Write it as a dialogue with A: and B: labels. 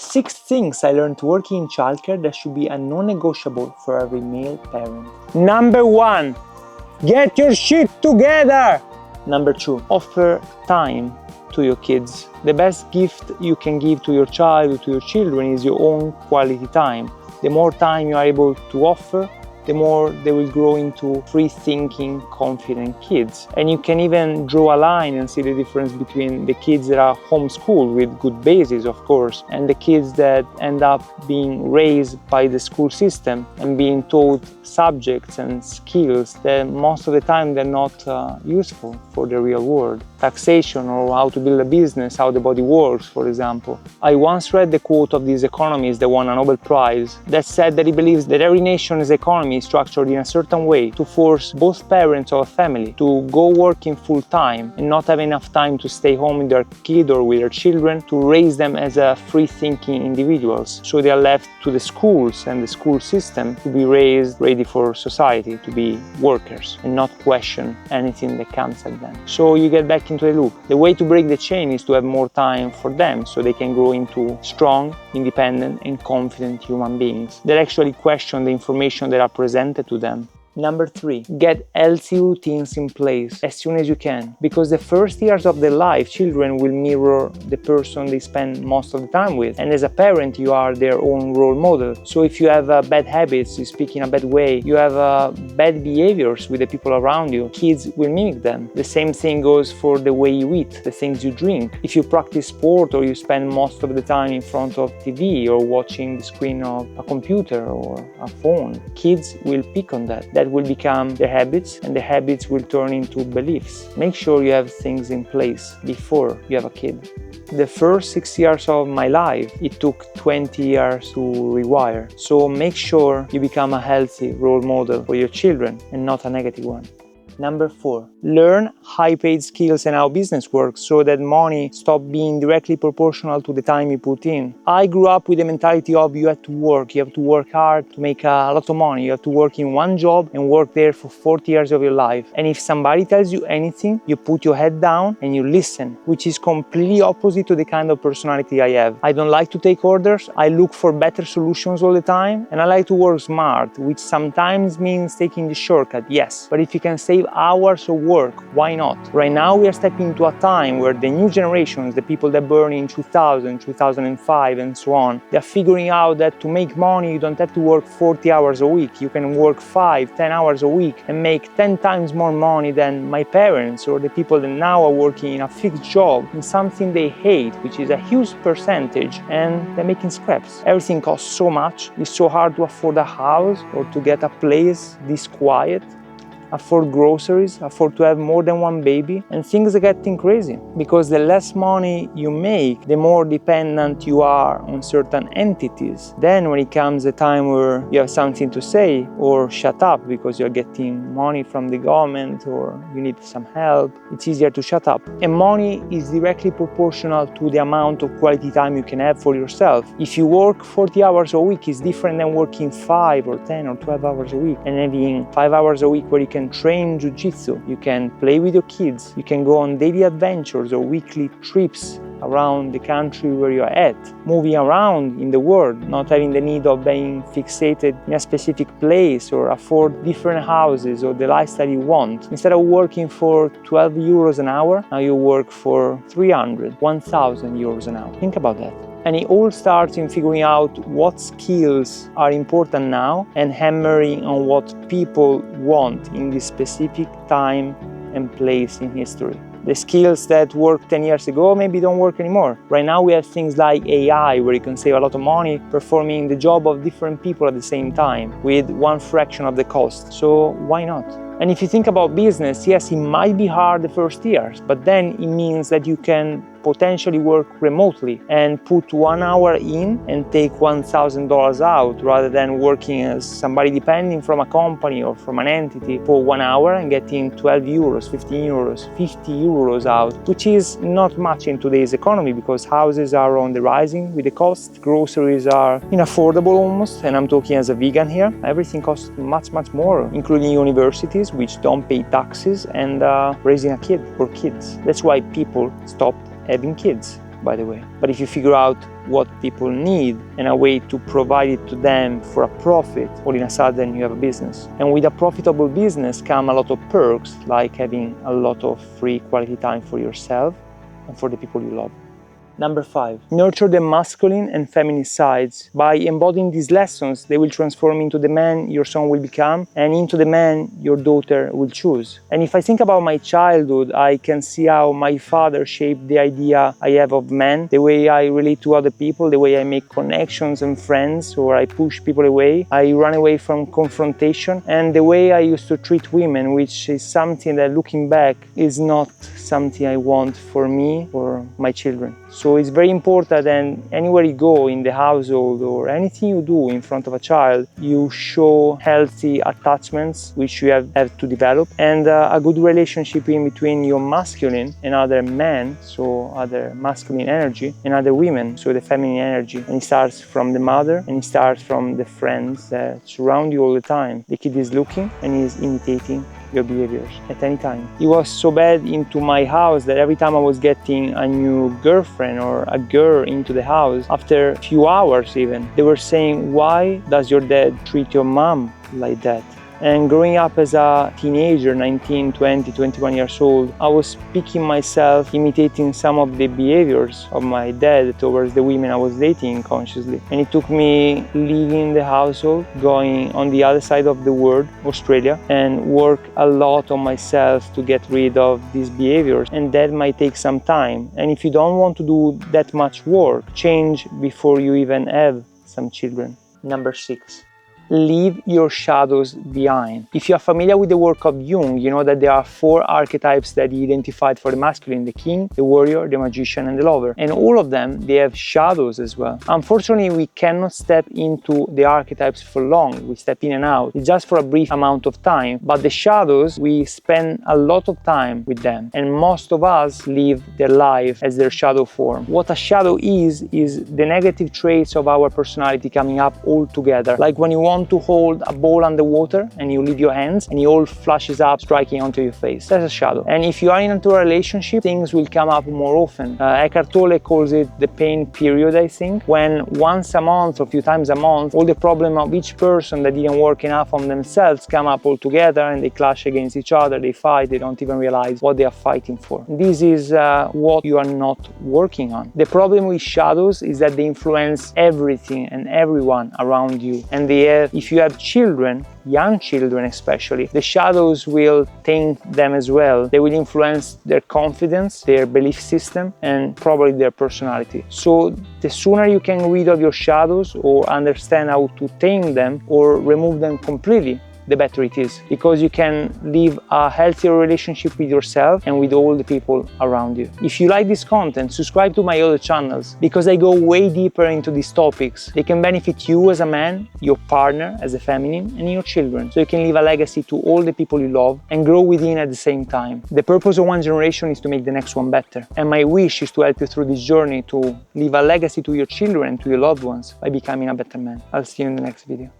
A: 6 things I learned working in childcare that should be a non-negotiable for every male parent. Number 1, get your shit together! Number 2, offer time to your kids. The best gift you can give to your child or to your children is your own quality time. The more time you are able to offer, the more they will grow into free-thinking, confident kids. And you can even draw a line and see the difference between the kids that are homeschooled with good bases, of course, and the kids that end up being raised by the school system and being taught subjects and skills that most of the time they're not useful for the real world. Taxation, or how to build a business, how the body works, for example. I once read the quote of this economist that won a Nobel Prize that said that he believes that every nation's economy is structured in a certain way to force both parents of a family to go working full time and not have enough time to stay home with their kid or with their children to raise them as free-thinking individuals. So they are left to the schools and the school system to be raised ready for society, to be workers and not question anything that comes at them. So you get back into the loop. The way to break the chain is to have more time for them so they can grow into strong, independent and confident human beings that actually question the information that are presented to them. Number 3, get healthy routines in place as soon as you can, because the first years of their life, children will mirror the person they spend most of the time with, and as a parent you are their own role model. So if you have bad habits, you speak in a bad way, you have bad behaviors with the people around you, kids will mimic them. The same thing goes for the way you eat, the things you drink. If you practice sport or you spend most of the time in front of TV or watching the screen of a computer or a phone, kids will pick on that. That will become their habits, and the habits will turn into beliefs. Make sure you have things in place before you have a kid. The first 6 years of my life, it took 20 years to rewire. So make sure you become a healthy role model for your children and not a negative one. Number 4, learn high-paid skills and how business works so that money stops being directly proportional to the time you put in. I grew up with the mentality of you have to work hard to make a lot of money, you have to work in one job and work there for 40 years of your life. And if somebody tells you anything, you put your head down and you listen, which is completely opposite to the kind of personality I have. I don't like to take orders, I look for better solutions all the time, and I like to work smart, which sometimes means taking the shortcut, yes. But if you can save hours of work, why not? Right now we are stepping into a time where the new generations, the people that born in 2000, 2005 and so on, they're figuring out that to make money you don't have to work 40 hours a week. You can work 5, 10 hours a week and make 10 times more money than my parents or the people that now are working in a fixed job in something they hate, which is a huge percentage, and they're making scraps. Everything costs so much, it's so hard to afford a house or to get a place this quiet, afford groceries, afford to have more than one baby, and things are getting crazy because the less money you make, the more dependent you are on certain entities. Then when it comes a time where you have something to say or shut up because you're getting money from the government or you need some help, it's easier to shut up. And money is directly proportional to the amount of quality time you can have for yourself. If you work 40 hours a week, it's different than working 5 or 10 or 12 hours a week and having 5 hours a week where you can train jiu-jitsu, you can play with your kids, you can go on daily adventures or weekly trips around the country where you're at, moving around in the world, not having the need of being fixated in a specific place or afford different houses or the lifestyle you want. Instead of working for 12 euros an hour, now you work for 300, 1,000 euros an hour. Think about that. And it all starts in figuring out what skills are important now and hammering on what people want in this specific time and place in history. The skills that worked 10 years ago maybe don't work anymore. Right now we have things like AI where you can save a lot of money performing the job of different people at the same time with one fraction of the cost. So why not? And if you think about business, yes, it might be hard the first years, but then it means that you can potentially work remotely and put 1 hour in and take $1,000 out rather than working as somebody depending from a company or from an entity for 1 hour and getting 12 euros, 15 euros, 50 euros out, which is not much in today's economy because houses are on the rising with the cost, groceries are unaffordable almost, and I'm talking as a vegan here. Everything costs much, much more, including universities which don't pay taxes and raising a kid or kids. That's why people stop having kids, by the way. But if you figure out what people need and a way to provide it to them for a profit, all in a sudden you have a business. And with a profitable business come a lot of perks, like having a lot of free quality time for yourself and for the people you love. Number 5, nurture the masculine and feminine sides. By embodying these lessons, they will transform into the man your son will become and into the man your daughter will choose. And if I think about my childhood, I can see how my father shaped the idea I have of men, the way I relate to other people, the way I make connections and friends, or I push people away, I run away from confrontation, and the way I used to treat women, which is something that, looking back, is not something I want for me or my children. So it's very important that anywhere you go in the household or anything you do in front of a child, you show healthy attachments which you have to develop, and a good relationship in between your masculine and other men, so other masculine energy, and other women, so the feminine energy. And it starts from the mother, and it starts from the friends that surround you all the time. The kid is looking and is imitating your behaviors at any time. It was so bad into my house that every time I was getting a new girlfriend or a girl into the house, after a few hours even, they were saying, "Why does your dad treat your mom like that?" And growing up as a teenager, 19, 20, 21 years old, I was picking myself, imitating some of the behaviors of my dad towards the women I was dating consciously. And it took me leaving the household, going on the other side of the world, Australia, and work a lot on myself to get rid of these behaviors. And that might take some time. And if you don't want to do that much work, change before you even have some children. Number 6. Leave your shadows behind. If you are familiar with the work of Jung, you know that there are 4 archetypes that he identified for the masculine: the king, the warrior, the magician, and the lover. And all of them, they have shadows as well. Unfortunately, we cannot step into the archetypes for long. We step in and out. It's just for a brief amount of time. But the shadows, we spend a lot of time with them. And most of us live their life as their shadow form. What a shadow is the negative traits of our personality coming up all together. Like when you want to hold a ball underwater and you leave your hands and it all flashes up, striking onto your face. That's a shadow. And if you are into a relationship, things will come up more often. Eckhart Tolle calls it the pain period, I think, when once a month or a few times a month, all the problem of each person that didn't work enough on themselves come up all together and they clash against each other, they fight, they don't even realize what they are fighting for. This is what you are not working on. The problem with shadows is that they influence everything and everyone around you, and if you have children, young children especially, the shadows will taint them as well. They will influence their confidence, their belief system, and probably their personality. So the sooner you can get rid of your shadows or understand how to tame them or remove them completely, the better it is, because you can live a healthier relationship with yourself and with all the people around you. If you like this content, subscribe to my other channels, because I go way deeper into these topics. They can benefit you as a man, your partner as a feminine, and your children, so you can leave a legacy to all the people you love and grow within at the same time. The purpose of one generation is to make the next one better, and my wish is to help you through this journey to leave a legacy to your children and to your loved ones by becoming a better man. I'll see you in the next video.